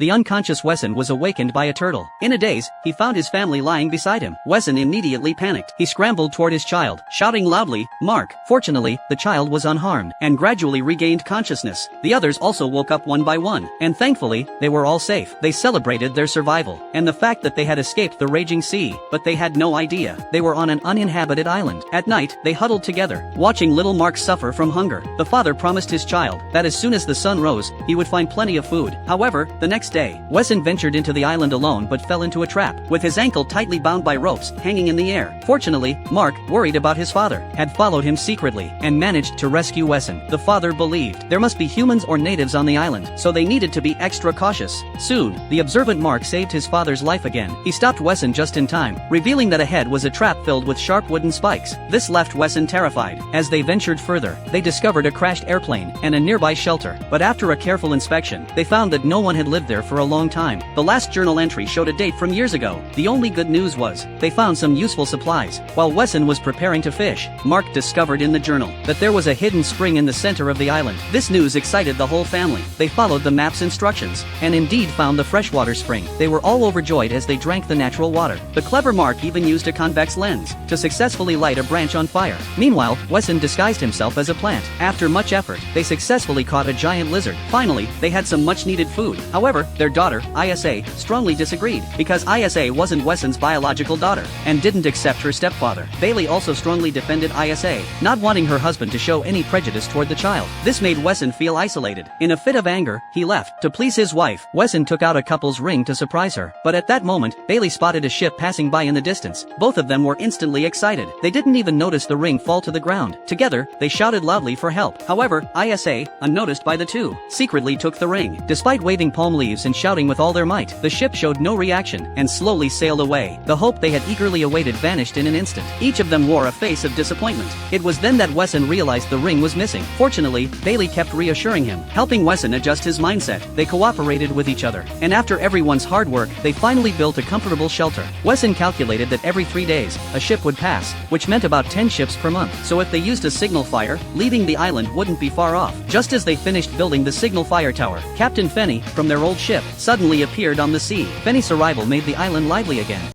the unconscious Wesson was awakened by a turtle. In a daze, he found his family lying beside him. Wesson immediately panicked. He scrambled toward his child, shouting loudly, "Mark!" Fortunately, the child was unharmed and gradually regained consciousness. The others also woke up one by one, and thankfully, they were all safe. They celebrated their survival and the fact that they had escaped the raging sea, but they had no idea they were on an uninhabited island. At night, they huddled together, watching little Mark suffer from hunger. The father promised his child that as soon as the sun rose, he would find plenty of food. However, the next day, Wesson ventured into the island alone but fell into a trap, with his ankle tightly bound by ropes hanging in the air. Fortunately, Mark, worried about his father, had followed him secretly and managed to rescue Wesson. The father believed there must be humans or natives on the island, so they needed to be extra cautious. Soon, the observant Mark saved his father's life again. He stopped Wesson just in time, revealing that ahead was a trap filled with sharp wooden spikes. This left Wesson terrified. As they ventured further, they discovered a crashed airplane and a nearby shelter, but after a careful inspection, they found that no one had lived there for a long time. The last journal entry showed a date from years ago. The only good news was, they found some useful supplies. While Wesson was preparing to fish, Mark discovered in the journal that there was a hidden spring in the center of the island. This news excited the whole family. They followed the map's instructions, and indeed found the freshwater spring. They were all overjoyed as they drank the natural water. The clever Mark even used a convex lens to successfully light a branch on fire. Meanwhile, Wesson disguised himself as a plant. After much effort, they successfully caught a giant lizard. Finally, they had some much-needed food. However, their daughter, Isa, strongly disagreed, because Isa wasn't Wesson's biological daughter, and didn't accept her stepfather. Bailey also strongly defended Isa, not wanting her husband to show any prejudice toward the child. This made Wesson feel isolated. In a fit of anger, he left. To please his wife, Wesson took out a couple's ring to surprise her. But at that moment, Bailey spotted a ship passing by in the distance. Both of them were instantly excited. They didn't even notice the ring fall to the ground. Together, they shouted loudly for help. However, Isa, unnoticed by the two, secretly took the ring. Despite waving palm leaves and shouting with all their might, the ship showed no reaction and slowly sailed away. The hope they had eagerly awaited vanished in an instant. Each of them wore a face of disappointment. It was then that Wesson realized the ring was missing. Fortunately, Bailey kept reassuring him, helping Wesson adjust his mindset. They cooperated with each other, and after everyone's hard work, they finally built a comfortable shelter. Wesson calculated that every 3 days, a ship would pass, which meant about 10 ships per month. So if they used a signal fire, leaving the island wouldn't be far off. Just as they finished building the signal fire tower, Captain Fenny, from their old ship, suddenly appeared on the sea. Fenny's arrival made the island lively again.